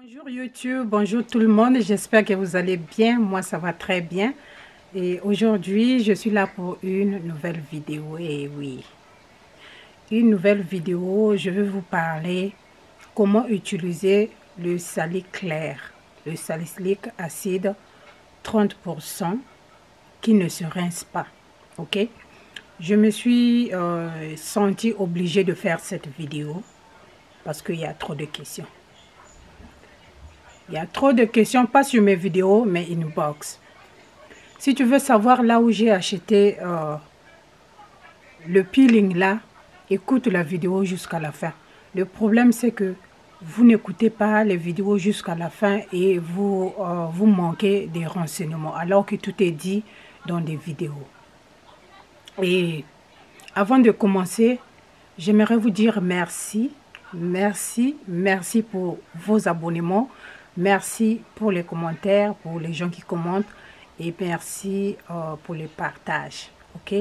Bonjour YouTube, bonjour tout le monde, j'espère que vous allez bien, moi ça va très bien. Et aujourd'hui, je suis là pour une nouvelle vidéo, et oui, une nouvelle vidéo, je vais vous parler comment utiliser le salicylique clair, le salicylique acide 30% qui ne se rince pas, ok? Je me suis sentie obligée de faire cette vidéo parce qu'il y a trop de questions. Il y a trop de questions, pas sur mes vidéos, mais inbox. Si tu veux savoir là où j'ai acheté le peeling là, écoute la vidéo jusqu'à la fin. Le problème, c'est que vous n'écoutez pas les vidéos jusqu'à la fin et vous manquez des renseignements, alors que tout est dit dans des vidéos. Et avant de commencer, j'aimerais vous dire merci, merci, merci pour vos abonnements. Merci pour les commentaires, pour les gens qui commentent, et merci pour les partages. Ok?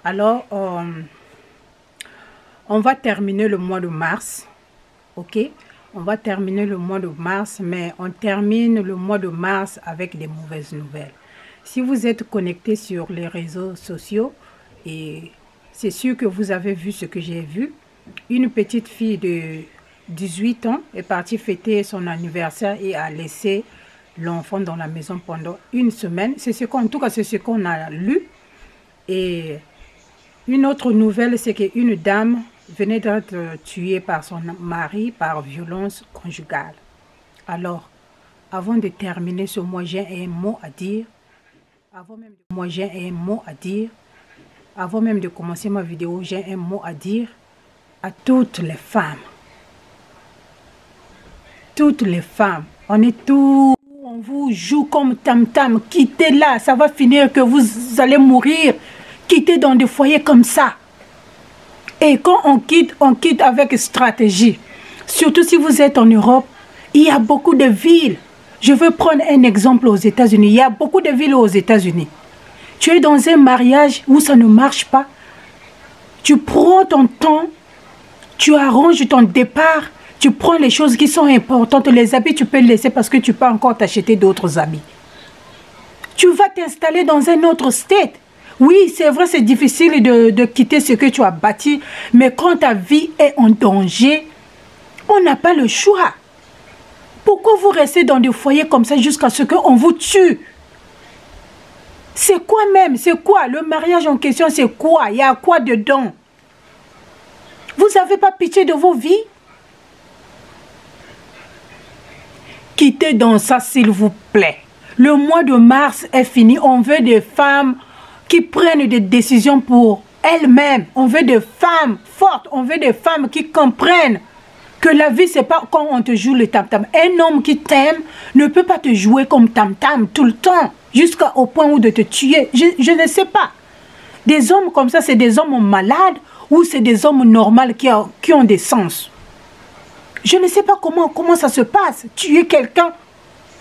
Alors, on va terminer le mois de mars. Ok? On va terminer le mois de mars, mais on termine le mois de mars avec des mauvaises nouvelles. Si vous êtes connecté sur les réseaux sociaux, et c'est sûr que vous avez vu ce que j'ai vu, une petite fille de 18 ans est partie fêter son anniversaire et a laissé l'enfant dans la maison pendant une semaine. C'est ce qu'en tout cas, c'est ce qu'on a lu. Et une autre nouvelle, c'est qu'une dame venait d'être tuée par son mari par violence conjugale. Alors, avant de terminer ce mois, j'ai un mot à dire. Avant même de commencer ma vidéo, j'ai un mot à dire à toutes les femmes. Toutes les femmes, on est tous, on vous joue comme tam-tam, quittez là, ça va finir que vous allez mourir, quittez dans des foyers comme ça. Et quand on quitte avec stratégie. Surtout si vous êtes en Europe, il y a beaucoup de villes. Je veux prendre un exemple aux États-Unis, il y a beaucoup de villes aux États-Unis. Tu es dans un mariage où ça ne marche pas, tu prends ton temps, tu arranges ton départ. Tu prends les choses qui sont importantes. Les habits, tu peux les laisser parce que tu peux encore t'acheter d'autres habits. Tu vas t'installer dans un autre state. Oui, c'est vrai, c'est difficile de quitter ce que tu as bâti. Mais quand ta vie est en danger, on n'a pas le choix. Pourquoi vous restez dans des foyers comme ça jusqu'à ce qu'on vous tue? C'est quoi même? C'est quoi? Le mariage en question, c'est quoi? Il y a quoi dedans? Vous n'avez pas pitié de vos vies? Quittez dans ça, s'il vous plaît. Le mois de mars est fini. On veut des femmes qui prennent des décisions pour elles-mêmes. On veut des femmes fortes. On veut des femmes qui comprennent que la vie, c'est pas quand on te joue le tam-tam. Un homme qui t'aime ne peut pas te jouer comme tam-tam tout le temps, jusqu'au point où de te tuer. Je ne sais pas. Des hommes comme ça, c'est des hommes malades ou c'est des hommes normaux qui ont des sens. Je ne sais pas comment ça se passe. Tuer quelqu'un,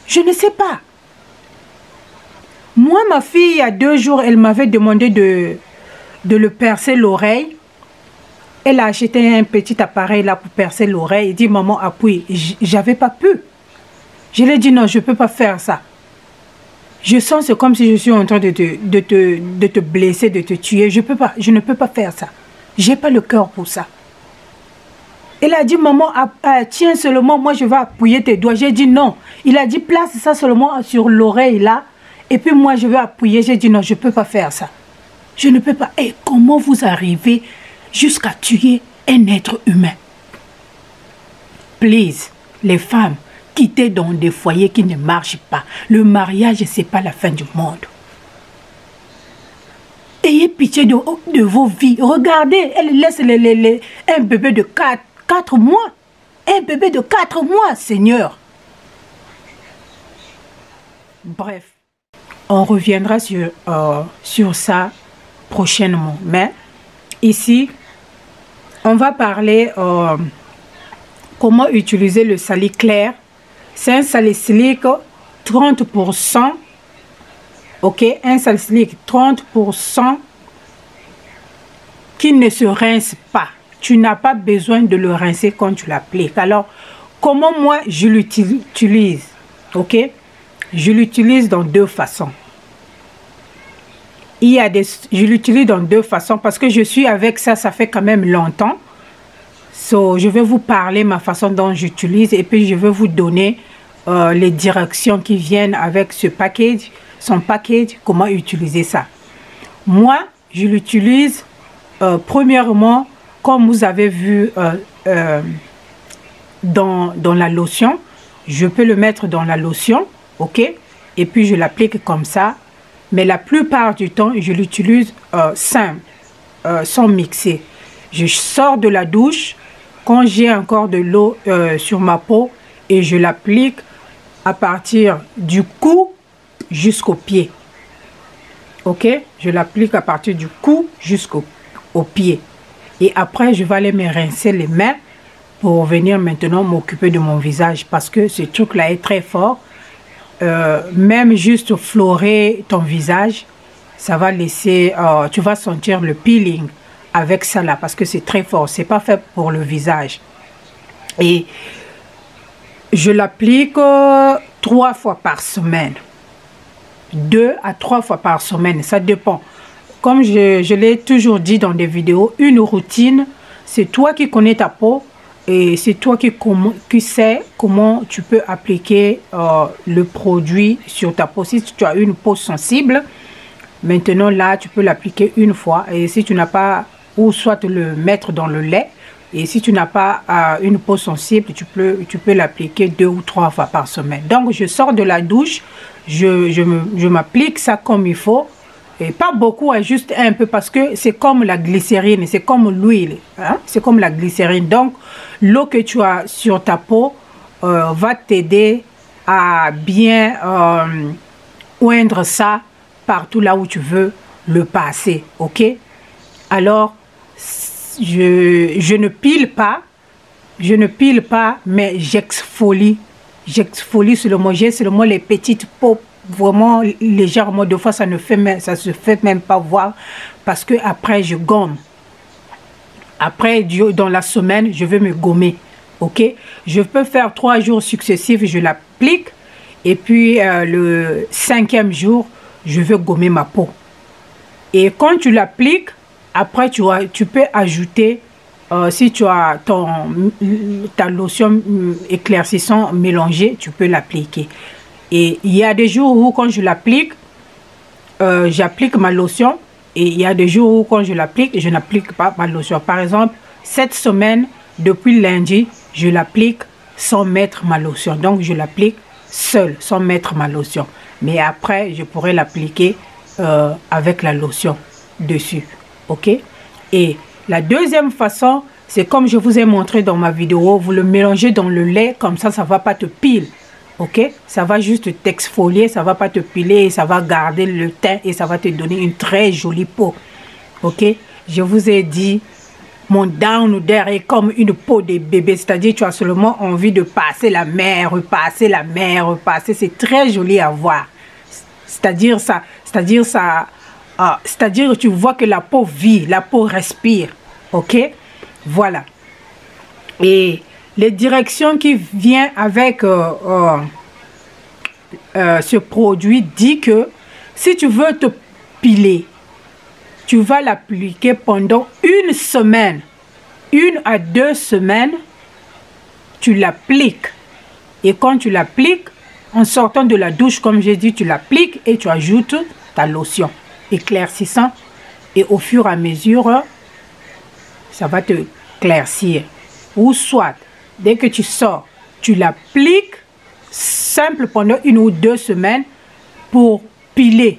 je ne sais pas. Moi, ma fille, il y a 2 jours, elle m'avait demandé de le percer l'oreille. Elle a acheté un petit appareil là pour percer l'oreille. Elle dit, maman, appuie. J'avais pas pu. Je lui ai dit, non, je ne peux pas faire ça. Je sens c'est comme si je suis en train de te blesser, de te tuer. Je ne peux pas faire ça. Je n'ai pas le cœur pour ça. Il a dit, maman, tiens seulement, moi je vais appuyer tes doigts. J'ai dit non. Il a dit, place ça seulement sur l'oreille là. Et puis moi je vais appuyer. J'ai dit non, je ne peux pas faire ça. Je ne peux pas. Et comment vous arrivez jusqu'à tuer un être humain? Please, les femmes, quittez dans des foyers qui ne marchent pas. Le mariage, ce n'est pas la fin du monde. Ayez pitié de vos vies. Regardez, elle laisse un bébé de 4 mois. Un bébé de 4 mois, Seigneur. Bref, on reviendra sur ça prochainement. Mais ici, on va parler comment utiliser le salicylique clair. C'est un salicylique 30%. Ok, un salicylique 30% qui ne se rince pas. Tu n'as pas besoin de le rincer quand tu l'appliques. Alors, comment moi je l'utilise, ok? Je l'utilise dans deux façons. Je l'utilise dans deux façons parce que je suis avec ça, ça fait quand même longtemps. So, je vais vous parler ma façon dont j'utilise et puis je vais vous donner les directions qui viennent avec ce package, son package, comment utiliser ça. Moi, je l'utilise premièrement, comme vous avez vu dans la lotion. Je peux le mettre dans la lotion, ok? Et puis je l'applique comme ça. Mais la plupart du temps, je l'utilise simple, sans mixer. Je sors de la douche quand j'ai encore de l'eau sur ma peau et je l'applique à partir du cou jusqu'au pied. Ok? Je l'applique à partir du cou jusqu'au pied. Et après, je vais aller me rincer les mains pour venir maintenant m'occuper de mon visage parce que ce truc-là est très fort. Même juste florer ton visage, ça va laisser, tu vas sentir le peeling avec ça là parce que c'est très fort, c'est pas fait pour le visage. Et je l'applique 3 fois par semaine, 2 à 3 fois par semaine, ça dépend. Comme je l'ai toujours dit dans des vidéos, une routine, c'est toi qui connais ta peau. Et c'est toi qui sais comment tu peux appliquer le produit sur ta peau. Si tu as une peau sensible, maintenant là, tu peux l'appliquer une fois. Et si tu n'as pas, ou soit le mettre dans le lait. Et si tu n'as pas une peau sensible, tu peux l'appliquer 2 ou 3 fois par semaine. Donc, je sors de la douche, je m'applique ça comme il faut. Et pas beaucoup, juste un peu parce que c'est comme la glycérine, c'est comme l'huile, hein? C'est comme la glycérine. Donc, l'eau que tu as sur ta peau va t'aider à bien oindre ça partout là où tu veux le passer, ok? Alors, je ne pile pas, mais j'exfolie. J'exfolie sur le mot, c'est le mot les petites peaux vraiment légèrement, de fois ça se fait même pas voir parce que après je gomme. Après dans la semaine je vais me gommer, ok? Je peux faire 3 jours successifs, je l'applique et puis le 5e jour je vais gommer ma peau. Et quand tu l'appliques, après tu peux ajouter si tu as ta lotion éclaircissant mélangée, tu peux l'appliquer. Et il y a des jours où quand je l'applique, j'applique ma lotion. Et il y a des jours où quand je l'applique, je n'applique pas ma lotion. Par exemple, cette semaine, depuis lundi, je l'applique sans mettre ma lotion. Donc, je l'applique seule, sans mettre ma lotion. Mais après, je pourrais l'appliquer avec la lotion dessus. Ok? Et la deuxième façon, c'est comme je vous ai montré dans ma vidéo, vous le mélangez dans le lait, comme ça ne va pas te piler. Ok, ça va juste t'exfolier, ça va pas te piler, ça va garder le teint et ça va te donner une très jolie peau. Ok, je vous ai dit, mon down under est comme une peau de bébé, c'est-à-dire tu as seulement envie de passer la mer, repasser la mer, repasser, c'est très joli à voir. C'est-à-dire tu vois que la peau vit, la peau respire. Ok, voilà. Et les directions qui viennent avec ce produit dit que si tu veux te piler, tu vas l'appliquer pendant 1 semaine, 1 à 2 semaines, tu l'appliques. Et quand tu l'appliques, en sortant de la douche, comme j'ai dit, tu l'appliques et tu ajoutes ta lotion éclaircissant. Et au fur et à mesure, ça va te éclaircir. Ou soit, dès que tu sors, tu l'appliques simple pendant 1 ou 2 semaines pour piler.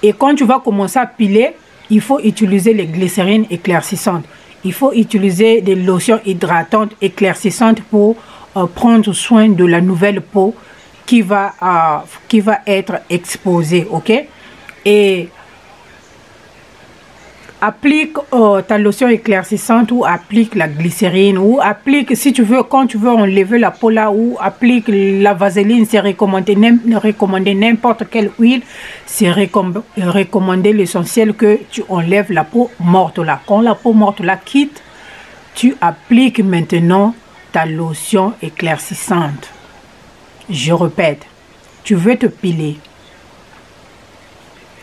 Et quand tu vas commencer à piler, il faut utiliser les glycérines éclaircissantes. Il faut utiliser des lotions hydratantes éclaircissantes pour prendre soin de la nouvelle peau qui va être exposée. Ok? Et applique ta lotion éclaircissante ou applique la glycérine ou applique, si tu veux, quand tu veux enlever la peau là, ou applique la vaseline, c'est recommandé n'importe quelle huile, c'est recommandé l'essentiel que tu enlèves la peau morte là. Quand la peau morte là quitte, tu appliques maintenant ta lotion éclaircissante. Je répète, tu veux te piler.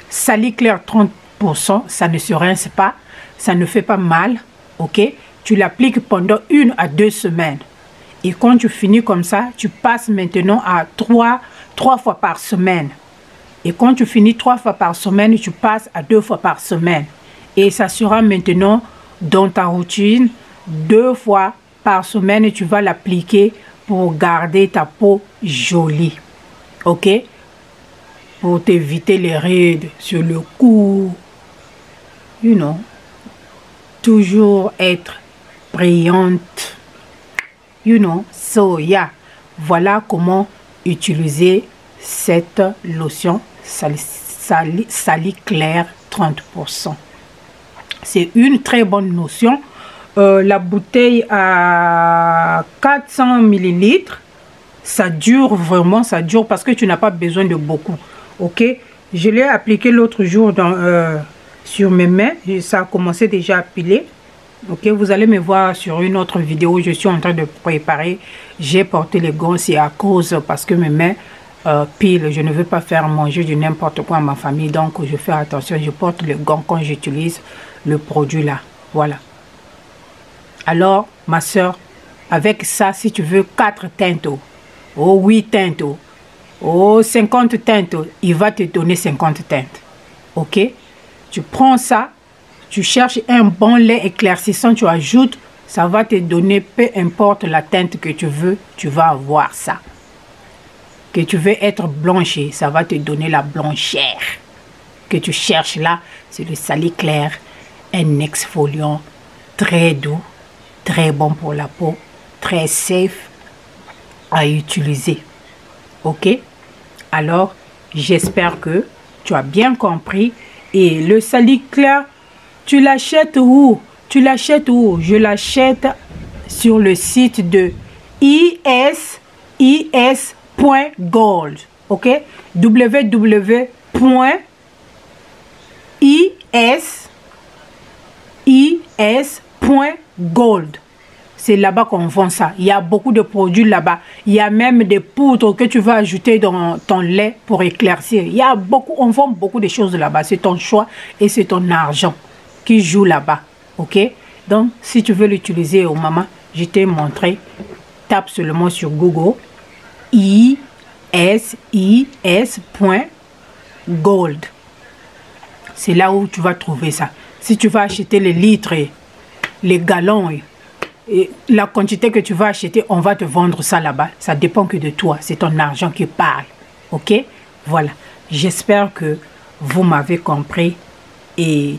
Saliclair 30%, ça ne se rince pas, ça ne fait pas mal, ok? Tu l'appliques pendant 1 à 2 semaines. Et quand tu finis comme ça, tu passes maintenant à 3 fois par semaine. Et quand tu finis 3 fois par semaine, tu passes à 2 fois par semaine. Et ça sera maintenant dans ta routine, 2 fois par semaine, tu vas l'appliquer pour garder ta peau jolie. Ok? Pour t'éviter les rides sur le cou. You know. Toujours être brillante. You know. So, yeah. Voilà comment utiliser cette lotion Saliclair 30%. C'est une très bonne lotion. La bouteille à 400 ml, ça dure vraiment, ça dure parce que tu n'as pas besoin de beaucoup. Ok, je l'ai appliqué l'autre jour sur mes mains et ça a commencé déjà à piler. Ok, vous allez me voir sur une autre vidéo, je suis en train de préparer. J'ai porté les gants, c'est à cause parce que mes mains pilent. Je ne veux pas faire manger de n'importe quoi à ma famille, donc je fais attention, je porte les gants quand j'utilise le produit là. Voilà. Alors, ma soeur, avec ça, si tu veux 4 teintes, 8 teintes, 50 teintes, il va te donner 50 teintes. Ok? Tu prends ça, tu cherches un bon lait éclaircissant, tu ajoutes, ça va te donner, peu importe la teinte que tu veux, tu vas avoir ça. Que tu veux être blanchi, ça va te donner la blancheur. Que tu cherches là, c'est le Saliclair, un exfoliant très doux. Très bon pour la peau, très safe à utiliser. Ok? Alors, j'espère que tu as bien compris. Et le Saliclair, tu l'achètes où? Tu l'achètes où? Je l'achète sur le site de is.gold. Ok? www.is.gold. C'est là-bas qu'on vend ça. Il y a beaucoup de produits là-bas. Il y a même des poudres que tu vas ajouter dans ton lait pour éclaircir. Il y a beaucoup, on vend beaucoup de choses là-bas. C'est ton choix et c'est ton argent qui joue là-bas. Ok? Donc, si tu veux l'utiliser au maman, je t'ai montré. Tape seulement sur Google is.gold. C'est là où tu vas trouver ça. Si tu vas acheter les litres, les gallons, et la quantité que tu vas acheter, on va te vendre ça là-bas. Ça dépend que de toi. C'est ton argent qui parle. Ok? Voilà. J'espère que vous m'avez compris. Et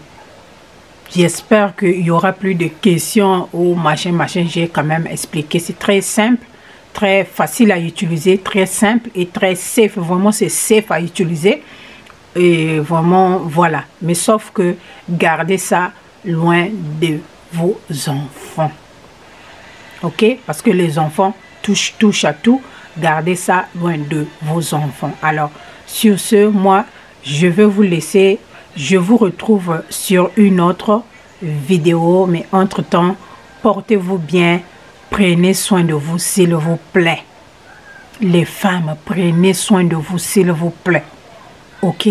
j'espère qu'il n'y aura plus de questions ou machin. J'ai quand même expliqué. C'est très simple, très facile à utiliser, très simple et très safe. Vraiment, c'est safe à utiliser. Et vraiment, voilà. Mais sauf que gardez ça loin de vos enfants. Ok? Parce que les enfants touchent à tout. Gardez ça loin de vos enfants. Alors, sur ce, moi, je vais vous laisser. Je vous retrouve sur une autre vidéo. Mais entre-temps, portez-vous bien. Prenez soin de vous, s'il vous plaît. Les femmes, prenez soin de vous, s'il vous plaît. Ok?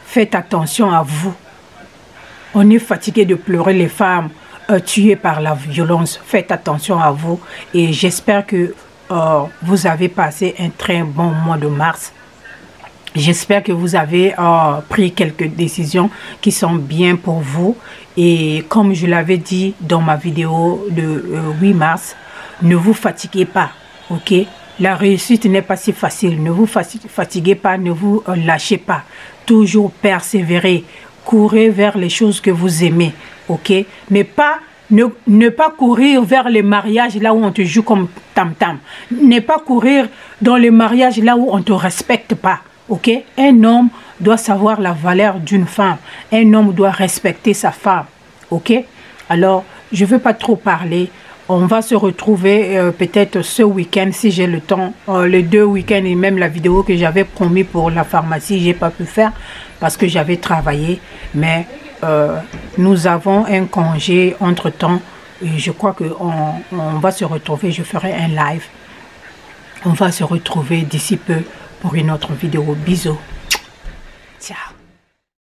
Faites attention à vous. On est fatigué de pleurer, les femmes tuées par la violence. Faites attention à vous. Et j'espère que vous avez passé un très bon mois de mars. J'espère que vous avez pris quelques décisions qui sont bien pour vous. Et comme je l'avais dit dans ma vidéo de 8 mars, ne vous fatiguez pas. Ok? La réussite n'est pas si facile. Ne vous fatiguez pas, ne vous lâchez pas. Toujours persévérer. Courez vers les choses que vous aimez. Ok? Mais pas, ne pas courir vers les mariages là où on te joue comme tam-tam. Ne pas courir dans les mariages là où on ne te respecte pas. Ok? Un homme doit savoir la valeur d'une femme. Un homme doit respecter sa femme. Ok? Alors, je ne veux pas trop parler. On va se retrouver peut-être ce week-end si j'ai le temps. Les 2 week-ends et même la vidéo que j'avais promis pour la pharmacie, je n'ai pas pu faire parce que j'avais travaillé. Mais nous avons un congé entre-temps Et je crois qu'on va se retrouver, je ferai un live. On va se retrouver d'ici peu pour une autre vidéo. Bisous. Ciao.